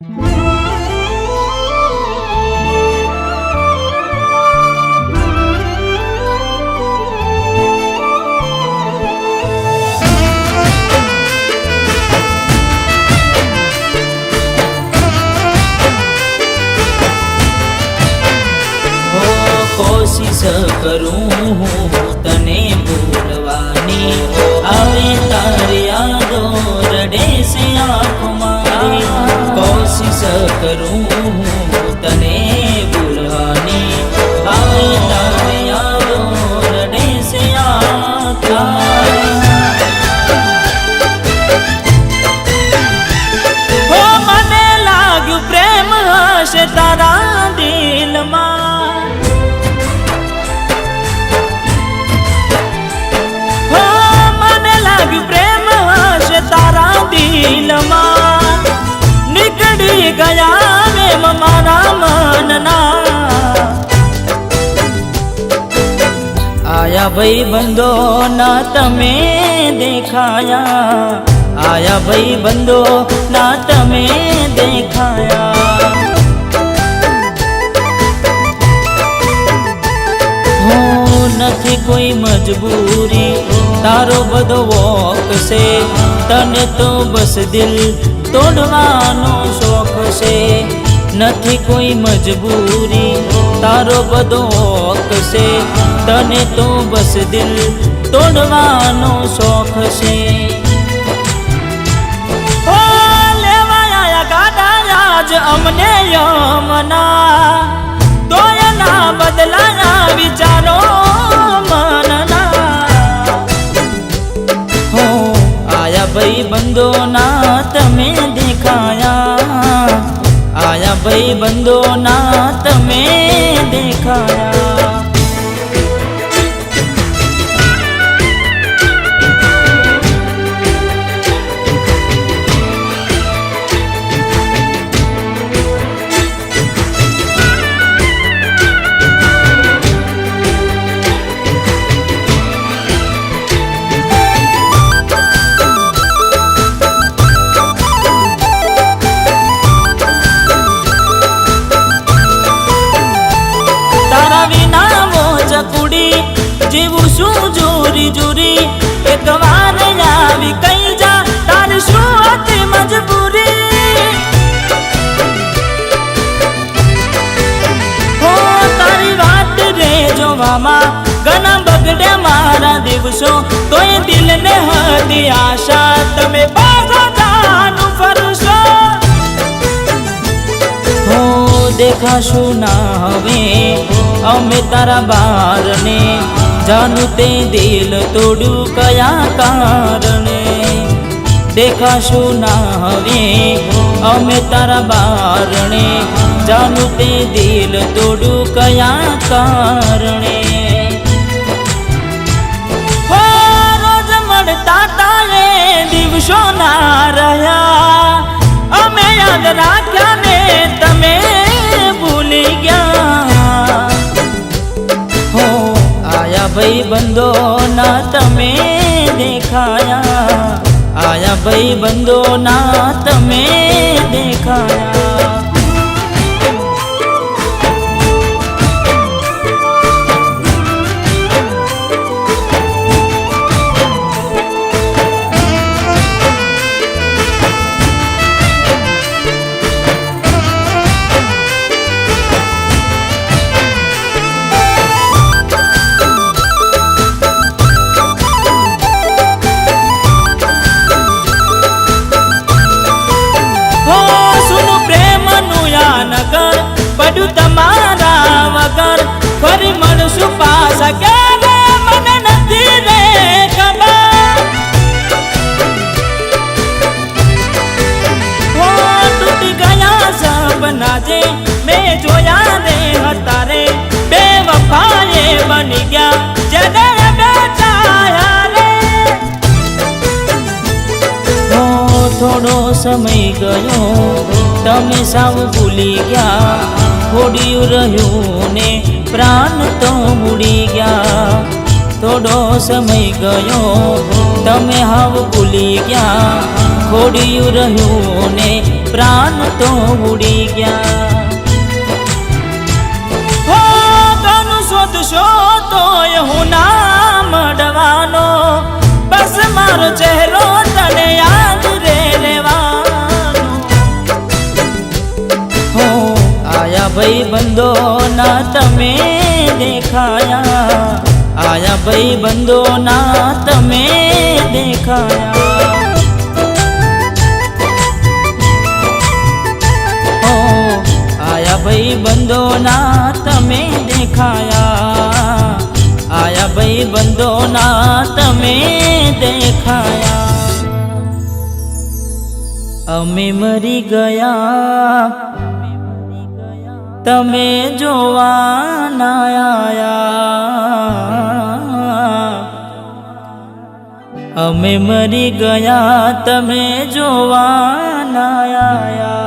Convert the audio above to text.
कोशिश करूं तने भूलवानी आवे तारी यादो रडे से आँख मारी। कोशिश करूं तने भूलवानी आवे तारी यादो रडे से आँख मारी। हो मने लाग्यु प्रेम हशे तारा दिल मा। निकड़ी गया में मारा मनना आया भाई बंदो ना तमे देखाया। आया भाई बंदो ना तमे देखाया। हो નથી કોઈ મજબૂરી તારો બધો વોક છે તને તો બસ દિલ તોડવાનો શોખ છે। નથી કોઈ મજબૂરી તારો બધો વોક છે તને તો બસ દિલ તોડવાનો શોખ છે। ઓ લેવા આયા ગાડા આજ અમને યમના તોય ના બદલાયા વિચારો मनना। हो आया भाई बंदो ना तमे देखाया। आया भाई बंदो ना तमे देखाया। जीवू शू जोरी जोरी एक बार आवी कई जा तारी शू अति मजबूरी। हो तारी बात रे जो मामा घना बगड़े मारा दिवसों तो ये दिल ने हदी आशा तमे पासा जानू फरसो। हो देखा शू ना हवे अमे तारा बार ने जानू ते दिल तोड़ू कया कारणे। देखा शू ना हवे अमे तारा बारणे जानू ते दिल तोड़ू कया कारणे। हो रोज मड़ता तारे दिवसों ना रहा अमे याद राख्या ने तमे भूली गया। हो आया भाई बंदो ना तमे देखाया। आया भाई बंदो ना तमे देखाया। पड़ू तमारा वगर फरी मणसु पास के मन नथी रे खबर। वो टूट गया सपना जे मैं जोया रे हतारे बेवफाए बन गया जने बेचाया रे। हो थोड़ो समय गयो तमे साव भूली गया। खोड़ियु रह्यु ने प्राण तो मुड़ी गया। थोड़ो समय गयो तमे हाव भूली गया। खोड़ियु रह्यु ने प्राण તો ઉડી ગયા. હો તનું શોધશો તોય હું ના મળવાનો, બસ મારો ચહેરો તને યાદ રે લેવાનો. હો આયા ભાઈ બંધો ના તમે દેખાયા, આયા ભાઈ બંધો ના તમે દેખાયા. હો આયા ભાઈ બંધો ના તમે દેખાયા, આયા ભાઈ બંધો ના તમે દેખાયા. અમે મરી ગયા તમે જોવા ના આયા, અમે મરી ગયા તમે જોવા ના આયા.